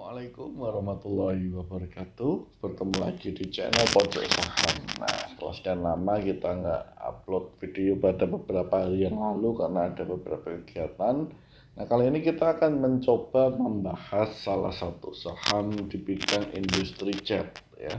Assalamualaikum warahmatullahi wabarakatuh. Bertemu lagi di channel Pojok Saham. Nah, setelah sekian lama kita nggak upload video pada beberapa hari yang lalu karena ada beberapa kegiatan. Nah, kali ini kita akan mencoba membahas salah satu saham di bidang industri cat, ya,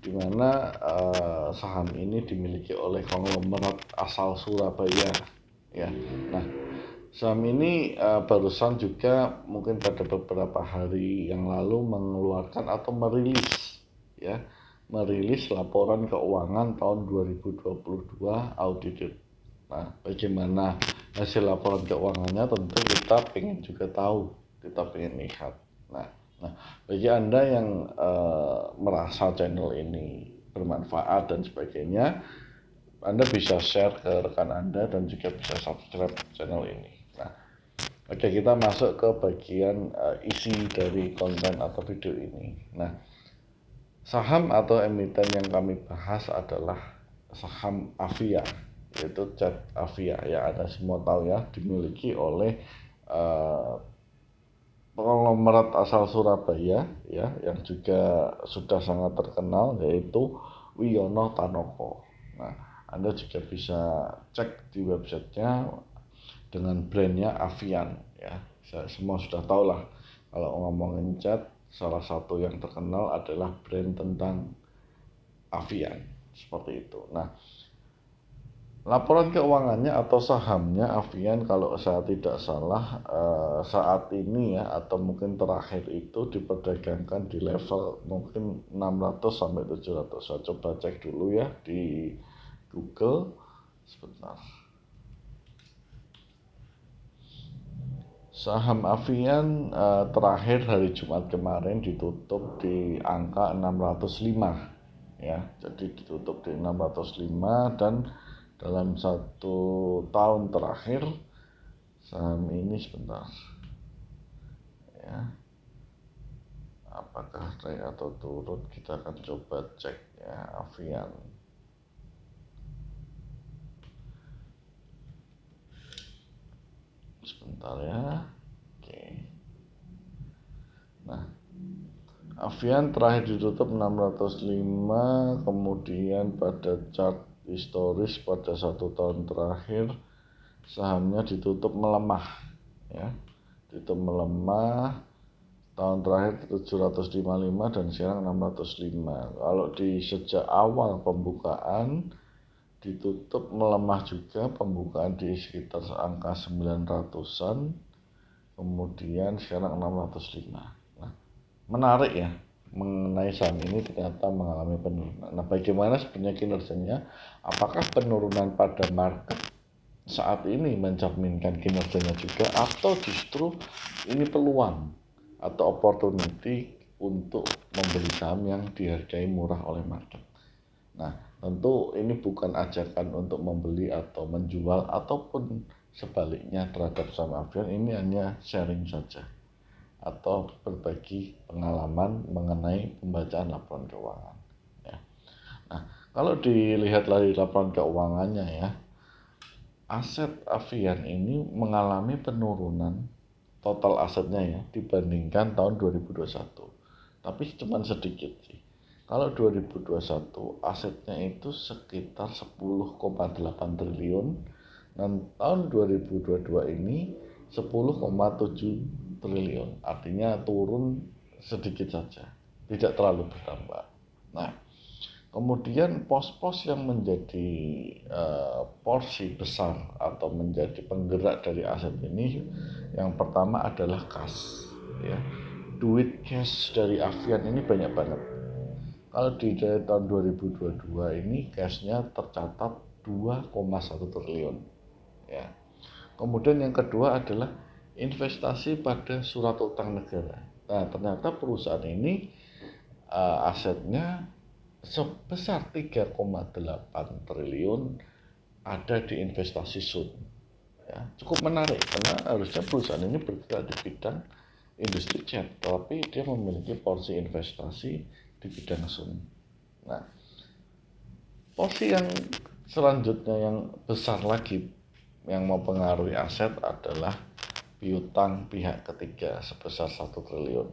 dimana saham ini dimiliki oleh konglomerat asal Surabaya, ya. Nah, saham ini barusan juga mungkin pada beberapa hari yang lalu mengeluarkan atau merilis laporan keuangan tahun 2022 audited. Nah, bagaimana hasil laporan keuangannya tentu kita pengen juga tahu, kita pengen lihat. Nah, bagi Anda yang merasa channel ini bermanfaat dan sebagainya, Anda bisa share ke rekan Anda dan juga bisa subscribe channel ini. Nah, oke, kita masuk ke bagian isi dari konten atau video ini. Nah, saham atau emiten yang kami bahas adalah saham Avia, yaitu cat Avia, ya, Anda semua tahu ya, dimiliki oleh konglomerat asal Surabaya, ya, yang juga sudah sangat terkenal, yaitu Wiono Tanoko. Nah, Anda juga bisa cek di websitenya dengan brandnya Avian, ya. Semua sudah tahu lah kalau ngomongin cat, salah satu yang terkenal adalah brand tentang Avian, seperti itu. Nah, laporan keuangannya atau sahamnya Avian kalau saya tidak salah saat ini, ya, atau mungkin terakhir itu diperdagangkan di level mungkin 600 sampai 700. Saya coba cek dulu ya di Google sebentar. Saham Avian terakhir hari Jumat kemarin ditutup di angka 605, ya. Jadi ditutup di 605, dan dalam 1 tahun terakhir saham ini sebentar, ya, apakah naik atau turun, kita akan coba cek, ya, Avian. Sebentar ya. Oke. Nah, Avian terakhir ditutup 605, kemudian pada chart historis pada 1 tahun terakhir sahamnya ditutup melemah, ya. Ditutup melemah, tahun terakhir 755 dan sekarang 605. Kalau di sejak awal pembukaan ditutup melemah juga, pembukaan di sekitar angka 900-an, kemudian sekarang 605. Nah, menarik ya, mengenai saham ini ternyata mengalami penurunan. Nah, bagaimana sebenarnya kinerjanya? Apakah penurunan pada market saat ini mencerminkan kinerjanya juga, atau justru ini peluang atau opportunity untuk membeli saham yang dihargai murah oleh market? Nah, tentu ini bukan ajakan untuk membeli atau menjual ataupun sebaliknya terhadap saham Avian. Ini hanya sharing saja atau berbagi pengalaman mengenai pembacaan laporan keuangan, ya. Nah, kalau dilihat dari laporan keuangannya, ya, aset Avian ini mengalami penurunan total asetnya, ya, dibandingkan tahun 2021, tapi cuma sedikit sih. Kalau 2021 asetnya itu sekitar 10,8 triliun, dan tahun 2022 ini 10,7 triliun. Artinya turun sedikit saja, tidak terlalu bertambah. Nah, kemudian pos-pos yang menjadi porsi besar atau menjadi penggerak dari aset ini, yang pertama adalah kas, ya. Duit cash dari Avian ini banyak banget. Kalau di tahun 2022 ini cashnya tercatat 2,1 triliun, ya. Kemudian yang kedua adalah investasi pada surat utang negara. Nah, ternyata perusahaan ini asetnya sebesar 3,8 triliun ada di investasi sun, ya. Cukup menarik karena harusnya perusahaan ini bergerak di bidang industri cat, tapi dia memiliki porsi investasi di bidang sun. Nah, porsi yang selanjutnya yang besar lagi yang mempengaruhi aset adalah piutang pihak ketiga sebesar 1 triliun.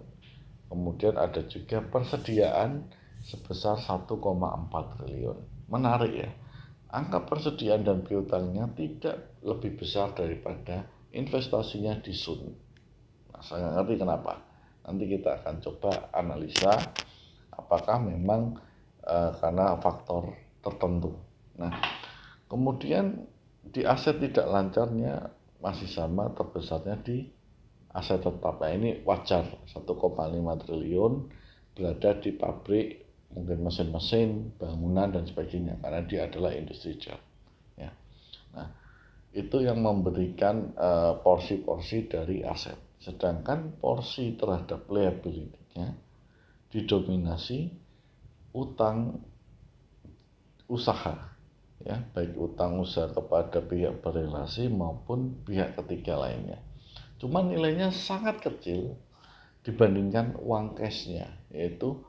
Kemudian ada juga persediaan sebesar 1,4 triliun. Menarik ya, angka persediaan dan piutangnya tidak lebih besar daripada investasinya di Sun. Nah, saya nggak ngerti kenapa. Nanti kita akan coba analisa apakah memang karena faktor tertentu. Nah, kemudian di aset tidak lancarnya masih sama terbesarnya di aset tetap. Nah, ini wajar, 1,5 triliun berada di pabrik, mungkin mesin-mesin, bangunan dan sebagainya, karena dia adalah industri cat. Ya. Nah, itu yang memberikan porsi-porsi dari aset. Sedangkan porsi terhadap liability-nya didominasi utang usaha, ya, baik utang usaha kepada pihak berelasi maupun pihak ketiga lainnya. Cuma nilainya sangat kecil dibandingkan uang cashnya, yaitu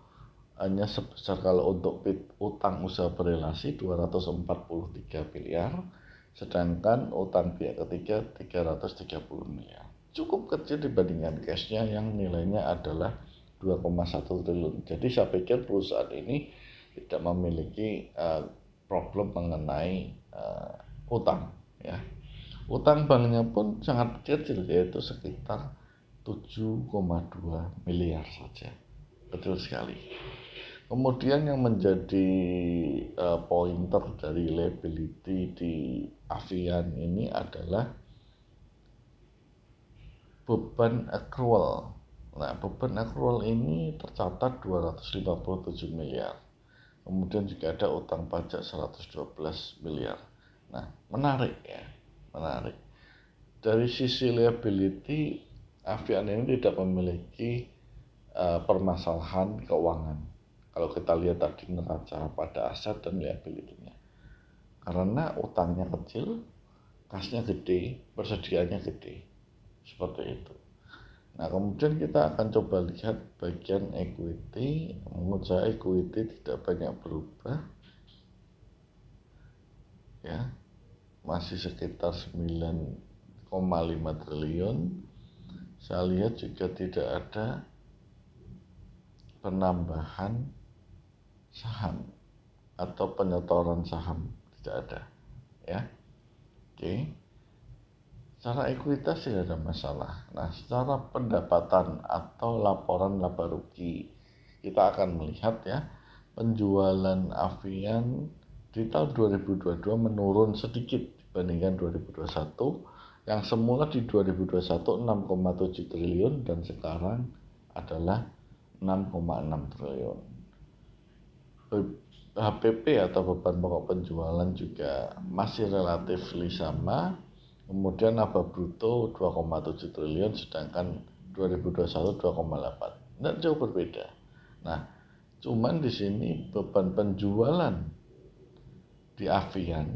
hanya sebesar, kalau untuk utang usaha berelasi 243 miliar, sedangkan utang pihak ketiga 330 miliar. Cukup kecil dibandingkan cashnya yang nilainya adalah 2,1 triliun. Jadi saya pikir perusahaan ini tidak memiliki problem mengenai utang, ya. Utang banknya pun sangat kecil, yaitu sekitar 7,2 miliar saja, kecil sekali. Kemudian yang menjadi pointer dari liability di Avian ini adalah beban accrual. Nah, beban accrual ini tercatat 257 miliar. Kemudian juga ada utang pajak 112 miliar. Nah, menarik ya, menarik. Dari sisi liability, Avian ini tidak memiliki permasalahan keuangan. Kalau kita lihat tadi neraca pada aset dan liability-nya. Karena utangnya kecil, kasnya gede, persediaannya gede. Seperti itu. Nah, kemudian kita akan coba lihat bagian equity. Menurut saya equity tidak banyak berubah, ya, masih sekitar 9,5 triliun. Saya lihat juga tidak ada penambahan saham atau penyetoran saham, tidak ada, ya. Oke. Secara ekuitas tidak ada masalah. Nah, secara pendapatan atau laporan laba rugi, kita akan melihat ya, penjualan Avian di tahun 2022 menurun sedikit dibandingkan 2021, yang semula di 2021 6,7 triliun dan sekarang adalah 6,6 triliun. HPP atau beban pokok penjualan juga masih relatif sama. Kemudian laba bruto 2,7 triliun, sedangkan 2021 2,8. Tidak jauh berbeda. Nah, cuman di sini beban penjualan di Avian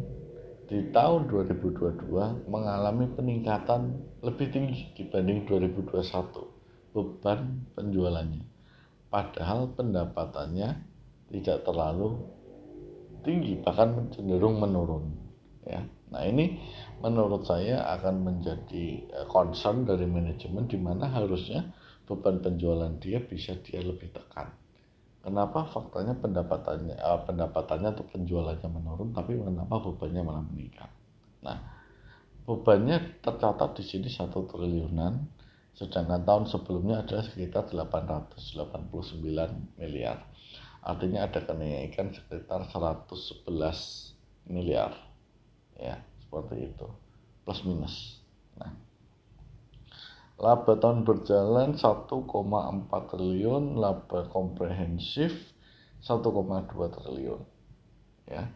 di tahun 2022 mengalami peningkatan lebih tinggi dibanding 2021 beban penjualannya. Padahal pendapatannya tidak terlalu tinggi, bahkan cenderung menurun, ya. Nah, ini menurut saya akan menjadi concern dari manajemen, di mana harusnya beban penjualan dia bisa dia lebih tekan. Kenapa faktanya pendapatannya atau penjualannya menurun, tapi kenapa bebannya malah meningkat? Nah, bebannya tercatat di sini 1 triliunan, sedangkan tahun sebelumnya adalah sekitar 889 miliar. Artinya ada kenaikan sekitar 111 miliar. Ya, seperti itu, plus minus. Nah, laba tahun berjalan 1,4 triliun, laba komprehensif 1,2 triliun. Ya,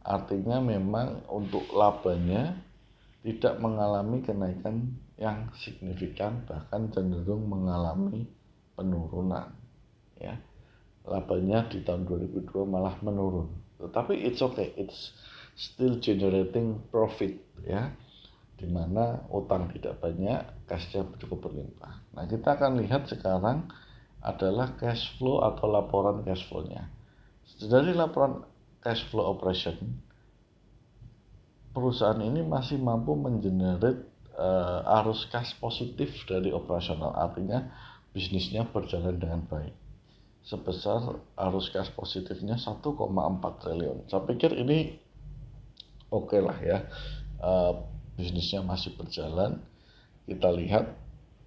artinya memang untuk labanya tidak mengalami kenaikan yang signifikan, bahkan cenderung mengalami penurunan. Ya, labanya di tahun 2002 malah menurun. Tetapi it's okay, it's still generating profit, ya, dimana utang tidak banyak, cashnya cukup berlimpah. Nah, kita akan lihat sekarang adalah cash flow atau laporan cash flow-nya. Dari laporan cash flow operation, perusahaan ini masih mampu mengenerate arus cash positif dari operasional, artinya bisnisnya berjalan dengan baik. Sebesar arus kas positifnya 1,4 triliun. Saya pikir ini oke lah ya. Bisnisnya masih berjalan. Kita lihat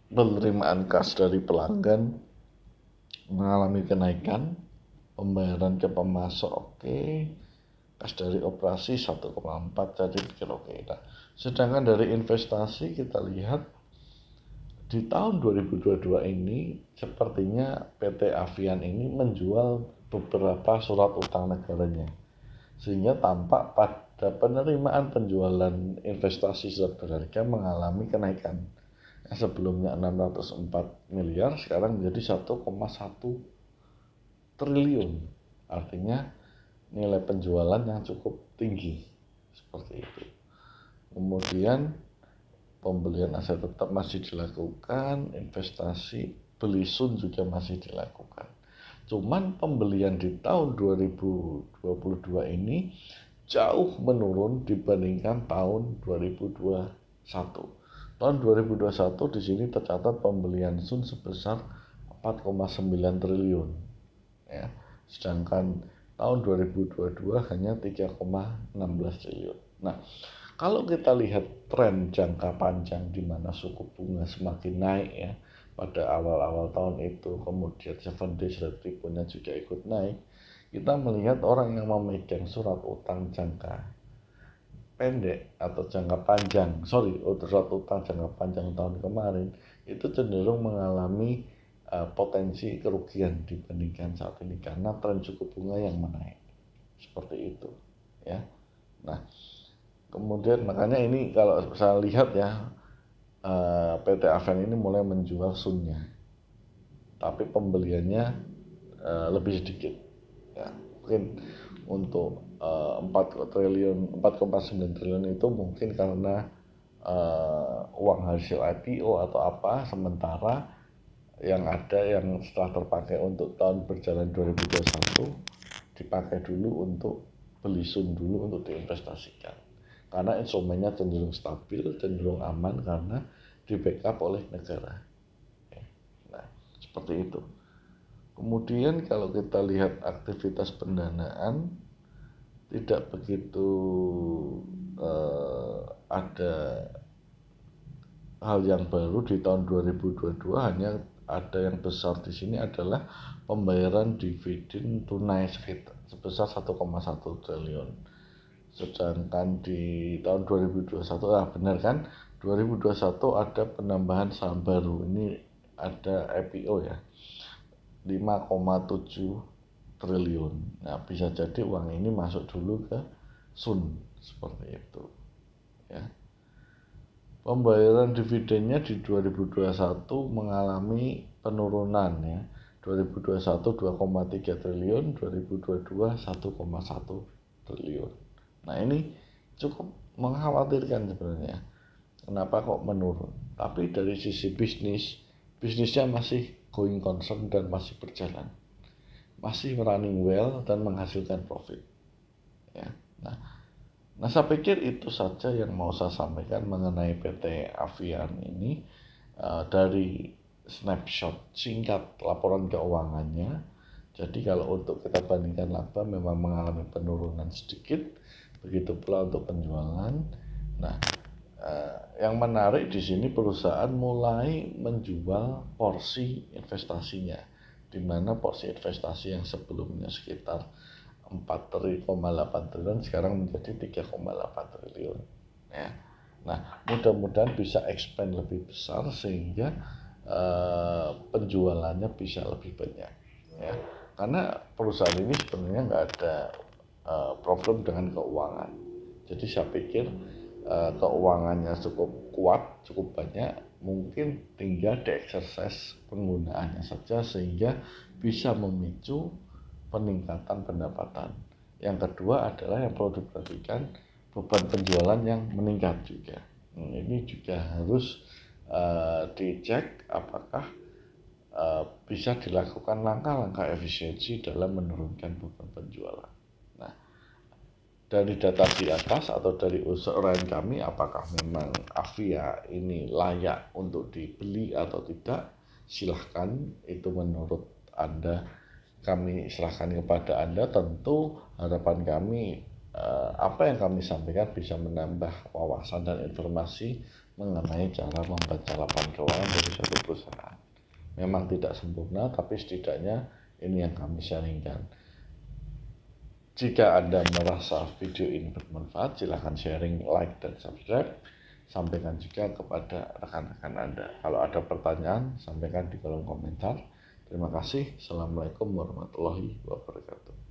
penerimaan kas dari pelanggan mengalami kenaikan, pembayaran ke pemasok oke, kas dari operasi 1,4, jadi pikir oke. Nah, sedangkan dari investasi kita lihat di tahun 2022 ini sepertinya PT Avian ini menjual beberapa surat utang negaranya, sehingga tampak pada penerimaan penjualan investasi surat berharga mengalami kenaikan. Yang sebelumnya 604 miliar sekarang menjadi 1,1 triliun. Artinya nilai penjualan yang cukup tinggi seperti itu. Kemudian pembelian aset tetap masih dilakukan, investasi beli sun juga masih dilakukan. Cuman pembelian di tahun 2022 ini jauh menurun dibandingkan tahun 2021. Tahun 2021 di sini tercatat pembelian sun sebesar 4,9 triliun. Ya, sedangkan tahun 2022 hanya 3,16 triliun. Nah, kalau kita lihat tren jangka panjang di mana suku bunga semakin naik ya pada awal-awal tahun itu, kemudian 7 days repo-nya juga ikut naik, kita melihat orang yang memegang surat utang jangka pendek atau jangka panjang, surat utang jangka panjang tahun kemarin itu cenderung mengalami potensi kerugian dibandingkan saat ini karena tren suku bunga yang menaik seperti itu ya. Nah, kemudian makanya ini kalau saya lihat ya PT Avian ini mulai menjual sunnya, tapi pembeliannya lebih sedikit ya. Mungkin untuk 4,9 triliun itu mungkin karena uang hasil IPO atau apa, sementara yang ada yang setelah terpakai untuk tahun berjalan 2021 dipakai dulu untuk beli sun dulu untuk diinvestasikan, karena instrumennya cenderung stabil, cenderung aman karena di backup oleh negara. Nah, seperti itu. Kemudian kalau kita lihat aktivitas pendanaan tidak begitu ada hal yang baru di tahun 2022, hanya ada yang besar di sini adalah pembayaran dividen tunai sebesar 1,1 triliun. Sedangkan di tahun 2021 benar kan, 2021 ada penambahan saham baru, ini ada IPO ya, 5,7 triliun. Nah, bisa jadi uang ini masuk dulu ke sun seperti itu ya. Pembayaran dividennya di 2021 mengalami penurunan ya. 2021 2,3 triliun, 2022 1,1 triliun. Nah, ini cukup mengkhawatirkan sebenarnya. Kenapa kok menurun? Tapi dari sisi bisnisnya masih going concern dan masih berjalan, masih running well dan menghasilkan profit ya. Nah, saya pikir itu saja yang mau saya sampaikan mengenai PT Avian ini. Dari snapshot singkat laporan keuangannya, jadi kalau untuk kita bandingkan laba memang mengalami penurunan sedikit, begitu pula untuk penjualan. Nah, yang menarik di sini perusahaan mulai menjual porsi investasinya, di mana porsi investasi yang sebelumnya sekitar 4,8 triliun sekarang menjadi 3,8 triliun ya. Nah, mudah-mudahan bisa expand lebih besar sehingga penjualannya bisa lebih banyak ya. Karena perusahaan ini sebenarnya nggak ada problem dengan keuangan. Jadi saya pikir keuangannya cukup kuat, cukup banyak, mungkin tinggal dieksersis penggunaannya saja sehingga bisa memicu peningkatan pendapatan. Yang kedua adalah yang perlu diperhatikan beban penjualan yang meningkat juga. Ini juga harus dicek apakah bisa dilakukan langkah-langkah efisiensi dalam menurunkan beban penjualan. Nah, dari data di atas atau dari uraian kami, apakah memang Avia ini layak untuk dibeli atau tidak? silahkan, itu menurut Anda, kami serahkan kepada Anda. Tentu harapan kami apa yang kami sampaikan bisa menambah wawasan dan informasi mengenai cara membaca laporan keuangan dari suatu perusahaan. Memang tidak sempurna, tapi setidaknya ini yang kami sharingkan. Jika Anda merasa video ini bermanfaat, silahkan sharing, like, dan subscribe. Sampaikan juga kepada rekan-rekan Anda. Kalau ada pertanyaan, sampaikan di kolom komentar. Terima kasih. Assalamualaikum warahmatullahi wabarakatuh.